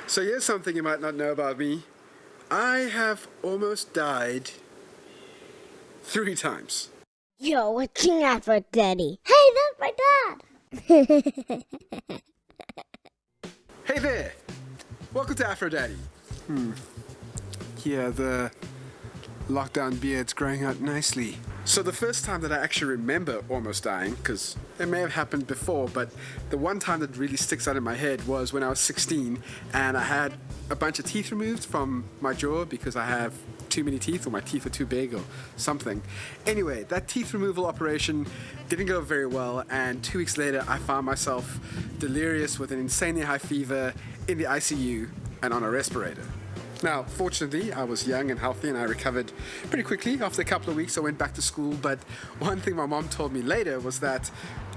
So here's something you might not know about me. I have almost died 3 times. Yo, watching out for Daddy. Hey, that's my dad. Hey there! Welcome to Aphrodaddy. Yeah, the lockdown beard's growing out nicely. So the first time that I actually remember almost dying, because it may have happened before, but the one time that really sticks out in my head was when I was 16 and I had a bunch of teeth removed from my jaw because I have too many teeth, or my teeth are too big or something. Anyway, that teeth removal operation didn't go very well, and 2 weeks later I found myself delirious with an insanely high fever in the ICU and on a respirator. Now, fortunately, I was young and healthy and I recovered pretty quickly. After a couple of weeks, I went back to school, but one thing my mom told me later was that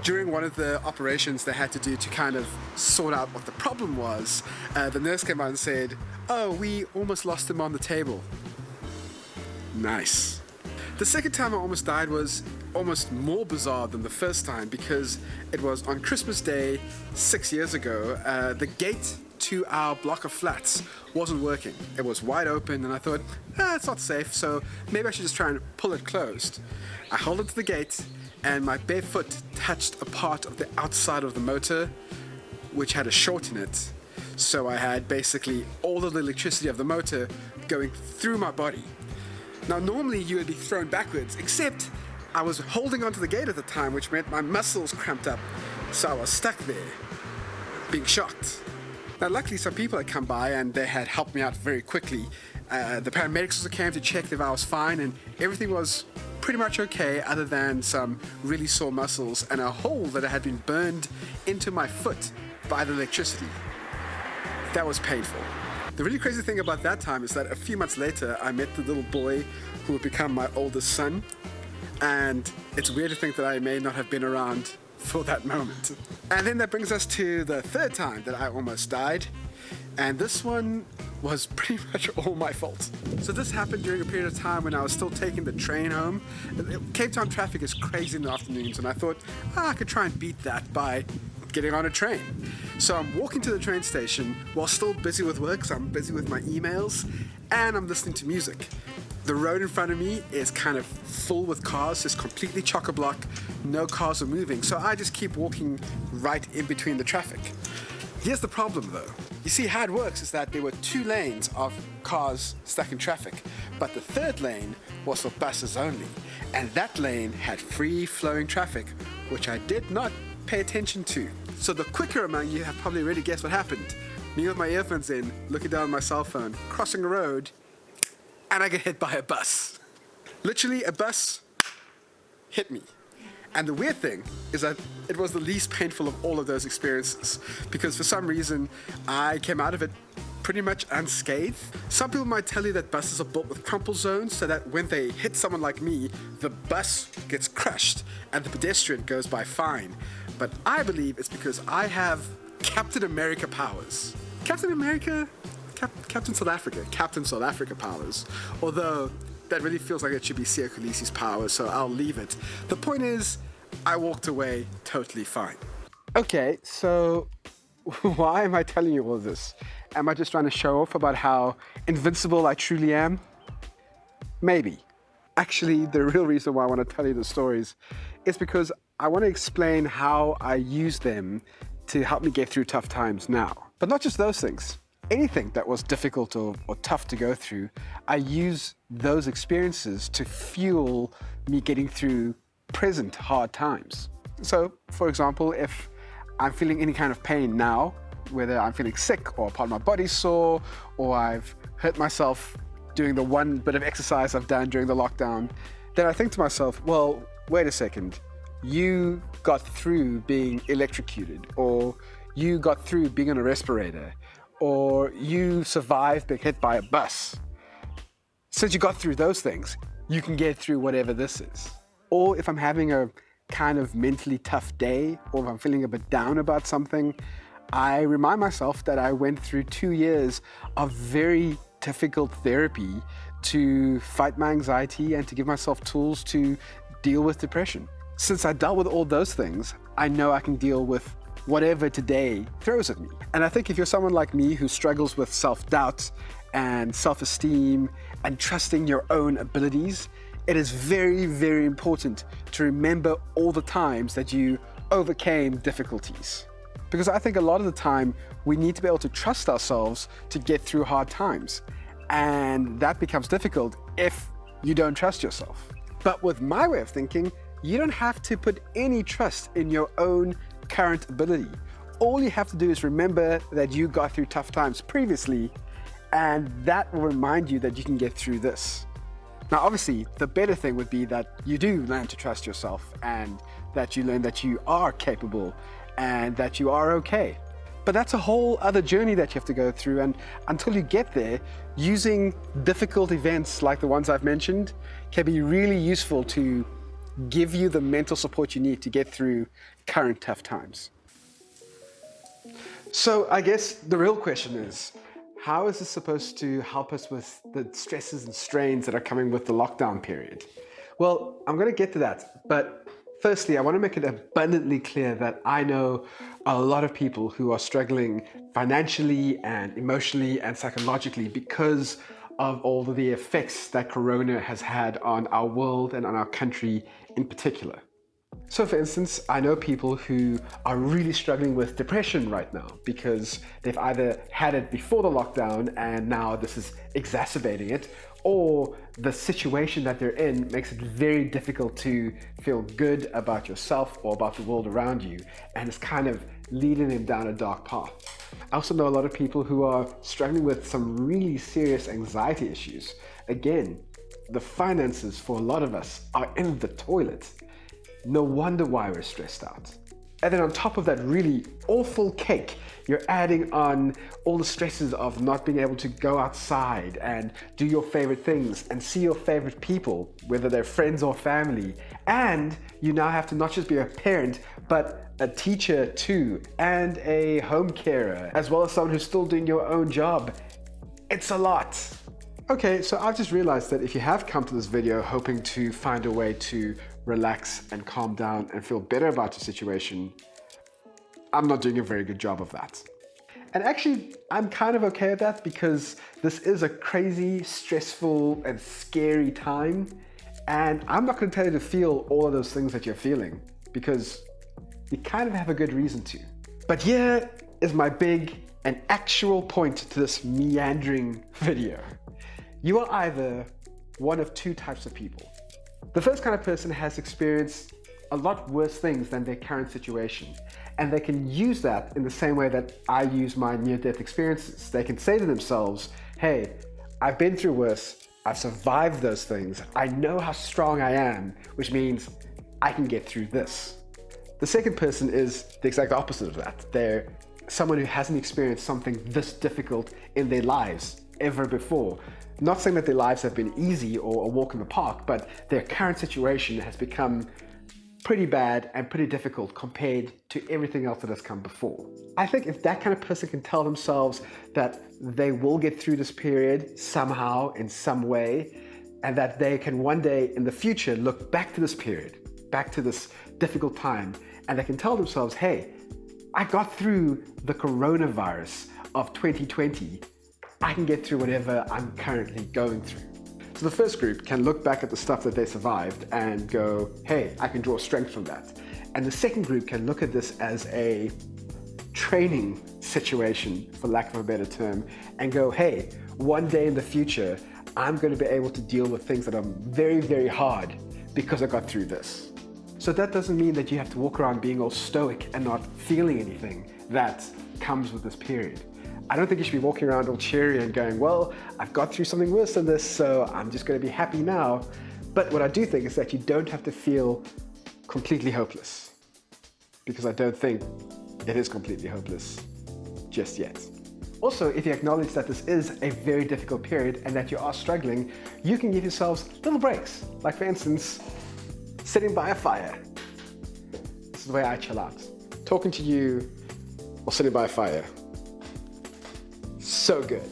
during one of the operations they had to do to kind of sort out what the problem was, the nurse came out and said, "Oh, we almost lost him on the table." Nice. The second time I almost died was almost more bizarre than the first time because it was on Christmas Day 6 years ago. The gate to our block of flats wasn't working. It was wide open and I thought, it's not safe, so maybe I should just try and pull it closed. I held onto the gate and my bare foot touched a part of the outside of the motor which had a short in it. So I had basically all of the electricity of the motor going through my body. Now normally you would be thrown backwards, except I was holding onto the gate at the time, which meant my muscles cramped up, so I was stuck there, being shocked. Now luckily some people had come by and they had helped me out very quickly. The paramedics also came to check if I was fine, and everything was pretty much okay other than some really sore muscles and a hole that had been burned into my foot by the electricity. That was painful. The really crazy thing about that time is that a few months later I met the little boy who would become my oldest son, and it's weird to think that I may not have been around for that moment. And then that brings us to the third time that I almost died, and this one was pretty much all my fault. So this happened during a period of time when I was still taking the train home. Cape Town traffic is crazy in the afternoons, and I thought, I could try and beat that by getting on a train. So I'm walking to the train station while still busy with work, so I'm busy with my emails, and I'm listening to music. The road in front of me is kind of full with cars, it's completely chock-a-block, no cars are moving, so I just keep walking right in between the traffic. Here's the problem though. You see, how it works is that there were 2 lanes of cars stuck in traffic, but the third lane was for buses only, and that lane had free-flowing traffic, which I did not pay attention to. So the quicker among you have probably already guessed what happened. Me with my earphones in, looking down at my cell phone, crossing a road, and I get hit by a bus. Literally, a bus hit me. And the weird thing is that it was the least painful of all of those experiences, because for some reason I came out of it pretty much unscathed. Some people might tell you that buses are built with crumple zones so that when they hit someone like me, the bus gets crushed and the pedestrian goes by fine. But I believe it's because I have Captain America powers. Captain South Africa powers. Although that really feels like it should be Siya Kolisi's powers, so I'll leave it. The point is, I walked away totally fine. Okay, so why am I telling you all this? Am I just trying to show off about how invincible I truly am? Maybe. Actually, the real reason why I want to tell you the stories is because I want to explain how I use them to help me get through tough times now. But not just those things. Anything that was difficult or tough to go through, I use those experiences to fuel me getting through present hard times. So, for example, if I'm feeling any kind of pain now, whether I'm feeling sick or part of my body's sore, or I've hurt myself doing the one bit of exercise I've done during the lockdown, then I think to myself, well, wait a second, you got through being electrocuted, or you got through being on a respirator, or you survived being hit by a bus. Since you got through those things, you can get through whatever this is. Or if I'm having a kind of mentally tough day, or if I'm feeling a bit down about something, I remind myself that I went through 2 years of very difficult therapy to fight my anxiety and to give myself tools to deal with depression. Since I dealt with all those things, I know I can deal with whatever today throws at me. And I think if you're someone like me who struggles with self-doubt and self-esteem and trusting your own abilities, it is very, very important to remember all the times that you overcame difficulties. Because I think a lot of the time we need to be able to trust ourselves to get through hard times. And that becomes difficult if you don't trust yourself. But with my way of thinking, you don't have to put any trust in your own current ability. All you have to do is remember that you got through tough times previously, and that will remind you that you can get through this. Now, obviously, the better thing would be that you do learn to trust yourself and that you learn that you are capable and that you are okay. But that's a whole other journey that you have to go through, and until you get there, using difficult events like the ones I've mentioned can be really useful to give you the mental support you need to get through current tough times. So I guess the real question is, how is this supposed to help us with the stresses and strains that are coming with the lockdown period? Well, I'm going to get to that, but firstly, I want to make it abundantly clear that I know a lot of people who are struggling financially and emotionally and psychologically because of all of the effects that Corona has had on our world and on our country in particular. So for instance, I know people who are really struggling with depression right now because they've either had it before the lockdown and now this is exacerbating it, or the situation that they're in makes it very difficult to feel good about yourself or about the world around you, and it's kind of leading them down a dark path. I also know a lot of people who are struggling with some really serious anxiety issues. Again, the finances for a lot of us are in the toilet. No wonder why we're stressed out. And then on top of that really awful cake, you're adding on all the stresses of not being able to go outside and do your favorite things and see your favorite people, whether they're friends or family. And you now have to not just be a parent, but a teacher too, and a home carer, as well as someone who's still doing your own job. It's a lot. Okay, so I've just realized that if you have come to this video hoping to find a way to relax and calm down and feel better about your situation, I'm not doing a very good job of that. And actually, I'm kind of okay with that because this is a crazy, stressful, and scary time. And I'm not going to tell you to feel all of those things that you're feeling because you kind of have a good reason to. But here is my big and actual point to this meandering video. You are either one of two types of people. The first kind of person has experienced a lot worse things than their current situation, and they can use that in the same way that I use my near-death experiences. They can say to themselves, hey, I've been through worse, I've survived those things, I know how strong I am, which means I can get through this. The second person is the exact opposite of that. They're someone who hasn't experienced something this difficult in their lives ever before. Not saying that their lives have been easy or a walk in the park, but their current situation has become pretty bad and pretty difficult compared to everything else that has come before. I think if that kind of person can tell themselves that they will get through this period somehow, in some way, and that they can one day in the future look back to this period, back to this difficult time, and they can tell themselves, hey, I got through the coronavirus of 2020, I can get through whatever I'm currently going through. So the first group can look back at the stuff that they survived and go, hey, I can draw strength from that. And the second group can look at this as a training situation, for lack of a better term, and go, hey, one day in the future, I'm going to be able to deal with things that are very, very hard because I got through this. So that doesn't mean that you have to walk around being all stoic and not feeling anything that comes with this period. I don't think you should be walking around all cheery and going, well, I've got through something worse than this, so I'm just going to be happy now. But what I do think is that you don't have to feel completely hopeless, because I don't think it is completely hopeless just yet. Also, if you acknowledge that this is a very difficult period and that you are struggling, you can give yourselves little breaks. Like for instance, sitting by a fire. This is the way I chill out. Talking to you or sitting by a fire. So good.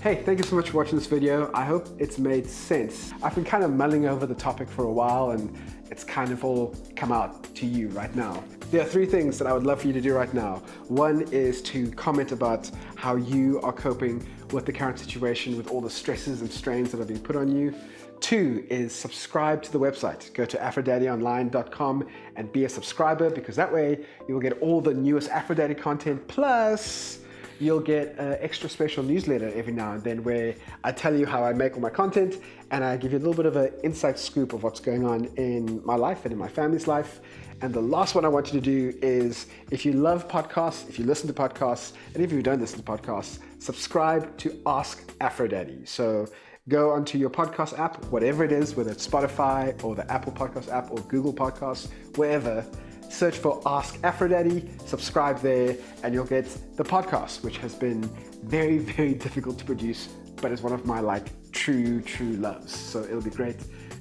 Hey, thank you so much for watching this video. I hope it's made sense. I've been kind of mulling over the topic for a while and it's kind of all come out to you right now. There are three things that I would love for you to do right now. One is to comment about how you are coping with the current situation, with all the stresses and strains that are being put on you. Two is subscribe to the website. Go to AfroDaddyOnline.com and be a subscriber, because that way you will get all the newest Aphrodaddy content, plus you'll get an extra special newsletter every now and then where I tell you how I make all my content and I give you a little bit of an inside scoop of what's going on in my life and in my family's life. And the last one I want you to do is, if you love podcasts, if you listen to podcasts, and if you don't listen to podcasts, subscribe to Ask Aphrodaddy. So go onto your podcast app, whatever it is, whether it's Spotify or the Apple Podcast app or Google Podcasts, wherever. Search for Ask Aphrodaddy, subscribe there, and you'll get the podcast, which has been very, very difficult to produce, but it's one of my true loves. So it'll be great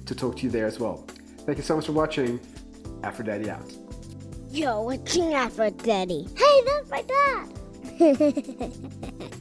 to talk to you there as well. Thank you so much for watching. Aphrodaddy out. You're watching Aphrodaddy. Hey, that's my dad.